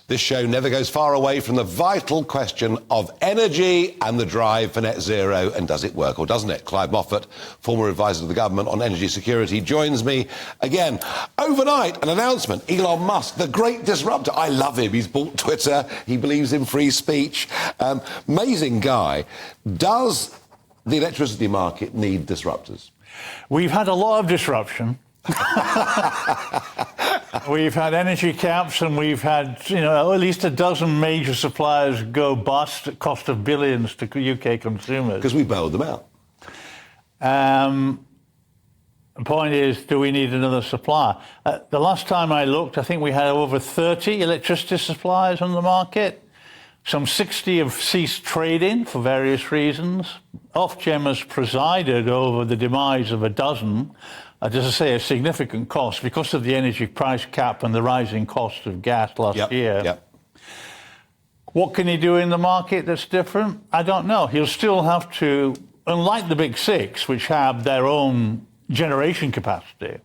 This show never goes far away from the vital question of energy and the drive for net zero, and does it work or doesn't it? Clive Moffat, former advisor to the government on energy security, joins me again. Overnight, an announcement. Elon Musk, the great disruptor. I love him. He's bought Twitter. He believes in free speech. Amazing guy. Does the electricity market need disruptors? We've had a lot of disruption. We've had energy caps, and we've had, at least a dozen major suppliers go bust at cost of billions to UK consumers. Because we bailed them out. The point is, do we need another supplier? The last time I looked, I think we had over 30 electricity suppliers on the market. Some 60 have ceased trading for various reasons. Ofgem has presided over the demise of a dozen. As I say, a significant cost because of the energy price cap and the rising cost of gas last year. Yep. What can he do in the market that's different? I don't know. He'll still have to, unlike the big six, which have their own generation capacity,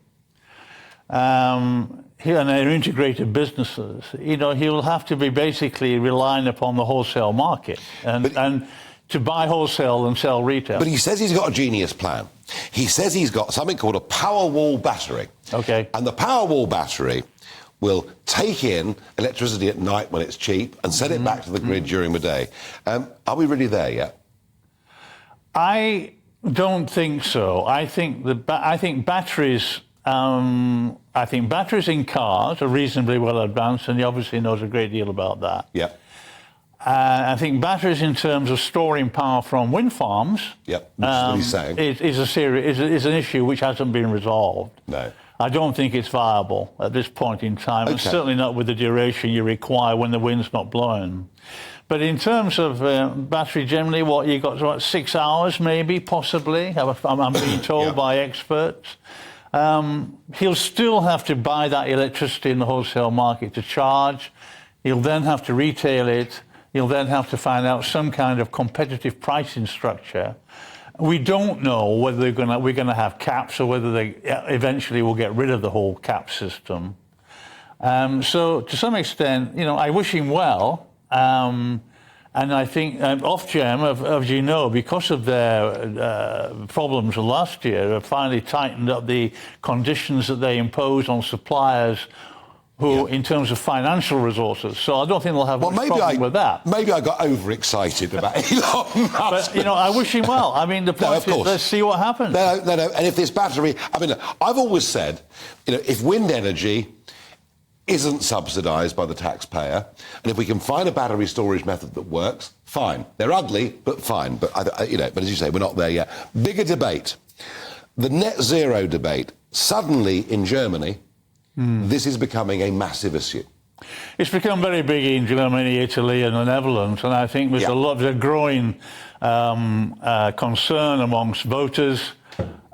and they're integrated businesses, he'll have to be basically relying upon the wholesale market and to buy wholesale and sell retail. But he says he's got a genius plan. He says he's got something called a Powerwall battery. Okay. And the Powerwall battery will take in electricity at night when it's cheap and send it back to the grid during the day. Are we really there yet? I don't think so. I think batteries. I think batteries in cars are reasonably well advanced, and he obviously knows a great deal about that. Yeah. I think batteries in terms of storing power from wind farms, which is what he's saying, is an issue which hasn't been resolved. No. I don't think it's viable at this point in time, and certainly not with the duration you require when the wind's not blowing. But in terms of battery generally, you got about 6 hours maybe, possibly, I'm being told by experts. He'll still have to buy that electricity in the wholesale market to charge. He'll then have to retail it. He'll then have to find out some kind of competitive pricing structure. We don't know whether we're going to have caps or whether they eventually will get rid of the whole cap system. So to some extent, I wish him well. And I think Ofgem, as you know, because of their problems last year, have finally tightened up the conditions that they impose on suppliers who, in terms of financial resources. So I don't think they'll have much problem with that. Maybe I got overexcited about Elon Musk. But, I wish him well. I mean, the point is, let's see what happens. No. And if this battery... I've always said, if wind energy isn't subsidised by the taxpayer, and if we can find a battery storage method that works, fine. They're ugly, but fine. But, but as you say, we're not there yet. Bigger debate. The net zero debate. Suddenly, in Germany... this is becoming a massive issue. It's become very big in Germany, Italy and the Netherlands, and I think there's a growing concern amongst voters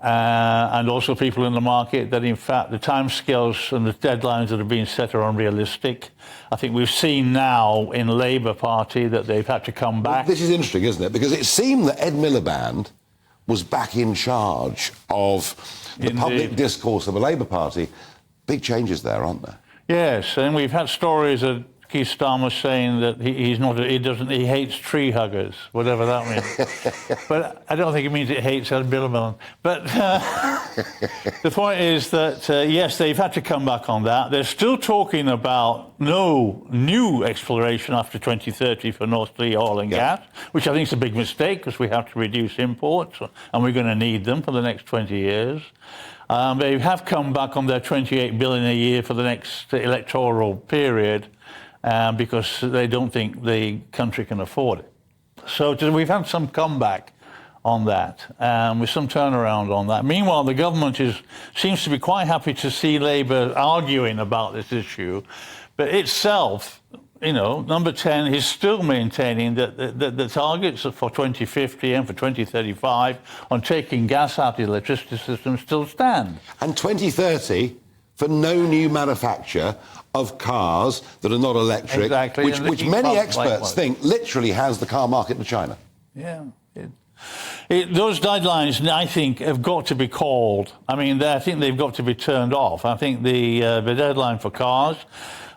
and also people in the market that, in fact, the timescales and the deadlines that have been set are unrealistic. I think we've seen now in the Labour Party that they've had to come back. Well, this is interesting, isn't it? Because it seemed that Ed Miliband was back in charge of the public discourse of the Labour Party. Big changes there, aren't there? Yes, and we've had stories of Keir Starmer saying that he hates tree huggers, whatever that means. But I don't think it means it hates Ed Miliband. But the point is that, yes, they've had to come back on that. They're still talking about no new exploration after 2030 for North Sea oil and gas, which I think is a big mistake because we have to reduce imports, and we're going to need them for the next 20 years. They have come back on their $28 billion a year for the next electoral period because they don't think the country can afford it. So we've had some comeback on that, with some turnaround on that. Meanwhile, the government seems to be quite happy to see Labour arguing about this issue, but itself, number 10 is still maintaining that the targets for 2050 and for 2035 on taking gas out of the electricity system still stand. And 2030 for no new manufacture of cars that are not electric, which many experts think literally has the car market to China. Yeah. Those deadlines, I think, have got to be called. I mean, I think they've got to be turned off. I think the deadline for cars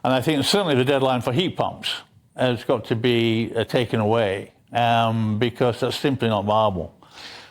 And I think certainly the deadline for heat pumps has got to be taken away because that's simply not viable.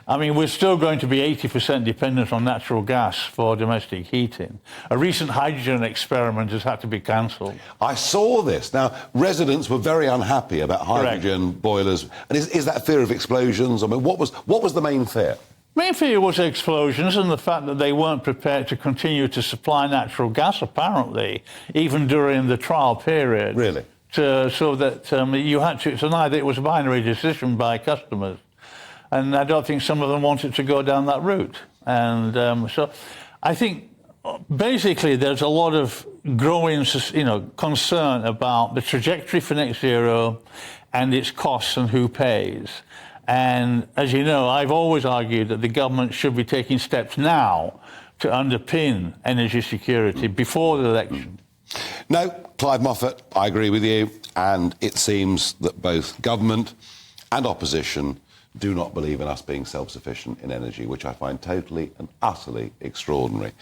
I mean, we're still going to be 80% dependent on natural gas for domestic heating. A recent hydrogen experiment has had to be cancelled. I saw this. Now, residents were very unhappy about hydrogen boilers. And is that fear of explosions? I mean, what was the main fear? Main fear was explosions and the fact that they weren't prepared to continue to supply natural gas, apparently, even during the trial period. Really? So that you had to, so neither it was a binary decision by customers. And I don't think some of them wanted to go down that route. And so I think basically there's a lot of growing, concern about the trajectory for net zero and its costs and who pays. And as you know, I've always argued that the government should be taking steps now to underpin energy security before the election. No, Clive Moffat, I agree with you. And it seems that both government and opposition do not believe in us being self-sufficient in energy, which I find totally and utterly extraordinary.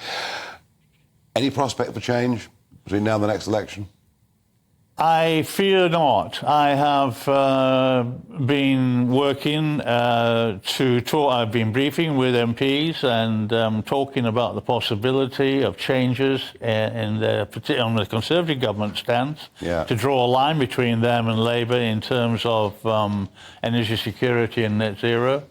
Any prospect for change between now and the next election? I fear not. I have been working to talk. I've been briefing with MPs and talking about the possibility of changes on the Conservative government stance to draw a line between them and Labour in terms of energy security and net zero.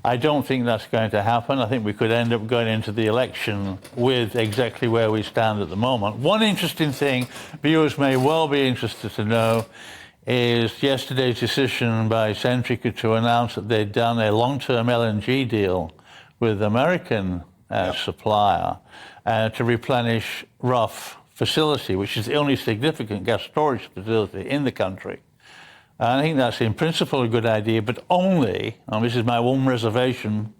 I don't think that's going to happen. I think we could end up going into the election with exactly where we stand at the moment. One interesting thing viewers may well be interested to know is yesterday's decision by Centrica to announce that they'd done a long-term LNG deal with the American supplier to replenish Rough facility, which is the only significant gas storage facility in the country. I think that's in principle a good idea, but only, and this is my one reservation,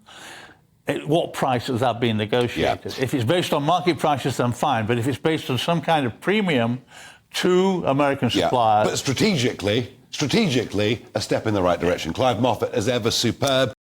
at what price has that been negotiated? If it's based on market prices, then fine, but if it's based on some kind of premium to American suppliers... But strategically, a step in the right direction. Clive Moffat, as ever, superb.